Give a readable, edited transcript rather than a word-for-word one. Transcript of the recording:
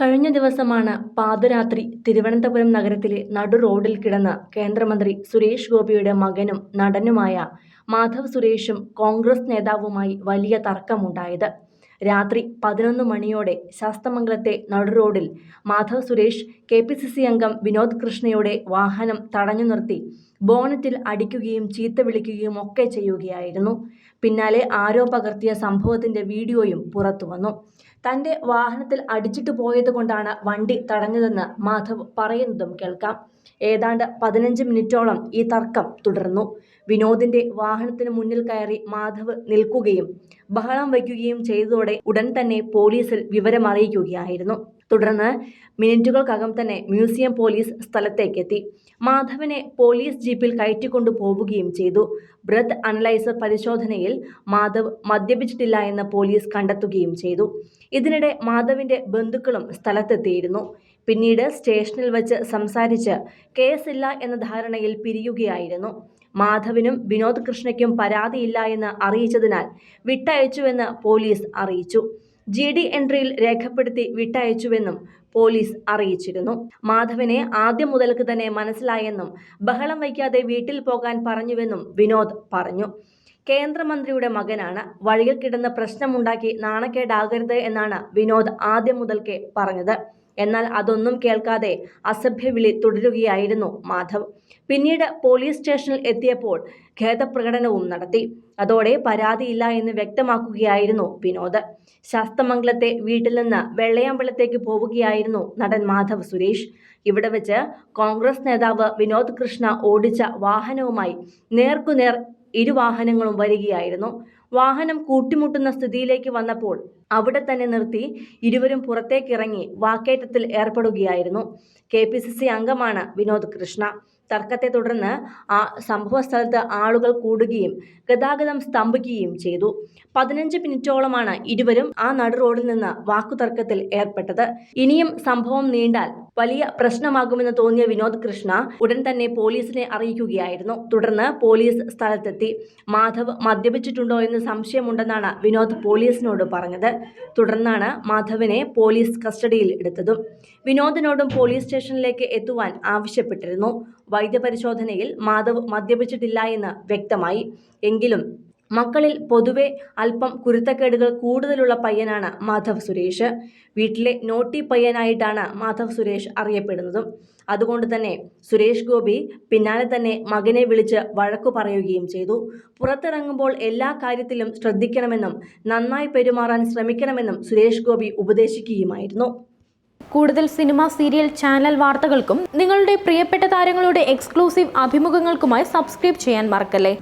കഴിഞ്ഞ ദിവസമാണ് പാതിരാത്രി തിരുവനന്തപുരം നഗരത്തിലെ നടു റോഡിൽ കിടന്ന് കേന്ദ്രമന്ത്രി സുരേഷ് ഗോപിയുടെ മകനും നടനുമായ മാധവ് സുരേഷും കോൺഗ്രസ് നേതാവുമായി വലിയ തർക്കമുണ്ടായത്. രാത്രി 11 മണിയോടെ ശാസ്തമംഗലത്തെ നടു റോഡിൽ മാധവ് സുരേഷ് KPCC അംഗം വിനോദ് കൃഷ്ണയുടെ വാഹനം തടഞ്ഞു നിർത്തി ബോണറ്റിൽ അടിക്കുകയും ചീത്ത വിളിക്കുകയും ഒക്കെ ചെയ്യുകയായിരുന്നു. പിന്നാലെ ആരോ പകർത്തിയ സംഭവത്തിന്റെ വീഡിയോയും പുറത്തുവന്നു. തന്റെ വാഹനത്തിൽ അടിച്ചിട്ട് പോയത് കൊണ്ടാണ് വണ്ടി തടഞ്ഞതെന്ന് മാധവ് പറയുന്നതും കേൾക്കാം. ഏതാണ്ട് 15 മിനിറ്റോളം ഈ തർക്കം തുടർന്നു. വിനോദിന്റെ വാഹനത്തിന് മുന്നിൽ കയറി മാധവ് നിൽക്കുകയും ബഹളം വയ്ക്കുകയും ചെയ്തതോടെ ഉടൻ തന്നെ പോലീസിൽ വിവരമറിയിക്കുകയായിരുന്നു. തുടർന്ന് മിനിറ്റുകൾക്കകം തന്നെ മ്യൂസിയം പോലീസ് സ്ഥലത്തേക്കെത്തി. മാധവനെ പോലീസ് ജീപ്പിൽ കയറ്റിക്കൊണ്ടു പോവുകയും ചെയ്തു. ബ്രത്ത് അനലൈസർ പരിശോധനയിൽ മാധവ് മദ്യപിച്ചിട്ടില്ല എന്ന് പോലീസ് കണ്ടെത്തുകയും ചെയ്തു. ഇതിനിടെ മാധവിന്റെ ബന്ധുക്കളും സ്ഥലത്തെത്തിയിരുന്നു. പിന്നീട് സ്റ്റേഷനിൽ വച്ച് സംസാരിച്ച് കേസില്ല എന്ന ധാരണയിൽ പിരിയുകയായിരുന്നു. മാധവിനും വിനോദ് കൃഷ്ണയ്ക്കും പരാതിയില്ല എന്ന് അറിയിച്ചതിനാൽ വിട്ടയച്ചുവെന്ന് പോലീസ് അറിയിച്ചു. GD എൻട്രിയിൽ രേഖപ്പെടുത്തി വിട്ടയച്ചുവെന്നും പോലീസ് അറിയിച്ചിരുന്നു. മാധവനെ ആദ്യം മുതൽക്ക് തന്നെ മനസ്സിലായെന്നും ബഹളം വയ്ക്കാതെ വീട്ടിൽ പോകാൻ പറഞ്ഞുവെന്നും വിനോദ് പറഞ്ഞു. കേന്ദ്രമന്ത്രിയുടെ മകനാണ്, വഴിയിൽ കിടന്ന് പ്രശ്നമുണ്ടാക്കി നാണക്കേടാകരുത് എന്നാണ് വിനോദ് ആദ്യം മുതൽക്കേ പറഞ്ഞത്. എന്നാൽ അതൊന്നും കേൾക്കാതെ അസഭ്യവിളി തുടരുകയായിരുന്നു മാധവ്. പിന്നീട് പോലീസ് സ്റ്റേഷനിൽ എത്തിയപ്പോൾ ഖേദപ്രകടനവും നടത്തി. അതോടെ പരാതിയില്ല എന്ന് വ്യക്തമാക്കുകയായിരുന്നു വിനോദ്. ശാസ്തമംഗലത്തെ വീട്ടിൽ നിന്ന് വെള്ളയാമ്പലത്തേക്ക് പോവുകയായിരുന്നു നടൻ മാധവ് സുരേഷ്. ഇവിടെ വെച്ച് കോൺഗ്രസ് നേതാവ് വിനോദ് കൃഷ്ണ ഓടിച്ച വാഹനവുമായി നേർക്കുനേർ ഇരുവാഹനങ്ങളും വരികയായിരുന്നു. വാഹനം കൂട്ടിമുട്ടുന്ന സ്ഥിതിയിലേക്ക് വന്നപ്പോൾ അവിടെ തന്നെ നിർത്തി ഇരുവരും പുറത്തേക്കിറങ്ങി വാക്കേറ്റത്തിൽ ഏർപ്പെടുകയായിരുന്നു. KPCC അംഗമാണ് വിനോദ് കൃഷ്ണ. തർക്കത്തെ തുടർന്ന് സംഭവ സ്ഥലത്ത് ആളുകൾ കൂടുകയും ഗതാഗതം സ്തംഭിക്കുകയും ചെയ്തു. 15 മിനിറ്റോളമാണ് ഇരുവരും നടു റോഡിൽ നിന്ന് വാക്കുതർക്കത്തിൽ ഏർപ്പെട്ടത്. ഇനിയും സംഭവം നീണ്ടാൽ വലിയ പ്രശ്നമാകുമെന്ന് തോന്നിയ വിനോദ് കൃഷ്ണ ഉടൻ തന്നെ പോലീസിനെ അറിയിക്കുകയായിരുന്നു. തുടർന്ന് പോലീസ് സ്ഥലത്തെത്തി. മാധവ് മദ്യപിച്ചിട്ടുണ്ടോ എന്ന് സംശയമുണ്ടെന്നാണ് വിനോദ് പോലീസിനോട് പറഞ്ഞത്. തുടർന്നാണ് മാധവിനെ പോലീസ് കസ്റ്റഡിയിൽ എടുത്തതും. വിനോദിനോടും പോലീസ് സ്റ്റേഷനിലേക്ക് എത്തുവാൻ ആവശ്യപ്പെട്ടിരുന്നു. വൈദ്യപരിശോധനയിൽ മാധവ് മദ്യപിച്ചിട്ടില്ല എന്ന് വ്യക്തമായി. എങ്കിലും മക്കളിൽ പൊതുവെ അല്പം കുരുത്തക്കേടുകൾ കൂടുതലുള്ള പയ്യനാണ് മാധവ് സുരേഷ്. വീട്ടിലെ നോട്ടി പയ്യനായിട്ടാണ് മാധവ് സുരേഷ് അറിയപ്പെടുന്നതും. അതുകൊണ്ട് തന്നെ സുരേഷ് ഗോപി പിന്നാലെ തന്നെ മകനെ വിളിച്ച് വഴക്കു പറയുകയും ചെയ്തു. പുറത്തിറങ്ങുമ്പോൾ എല്ലാ കാര്യത്തിലും ശ്രദ്ധിക്കണമെന്നും നന്നായി പെരുമാറാൻ ശ്രമിക്കണമെന്നും സുരേഷ് ഗോപി ഉപദേശിക്കുകയുമായിരുന്നു. കൂടുതൽ സിനിമ, സീരിയൽ, ചാനൽ വാർത്തകൾക്കും നിങ്ങളുടെ പ്രിയപ്പെട്ട താരങ്ങളുടെ എക്സ്ക്ലൂസീവ് അഭിമുഖങ്ങൾക്കുമായി സബ്സ്ക്രൈബ് ചെയ്യാൻ മറക്കല്ലേ.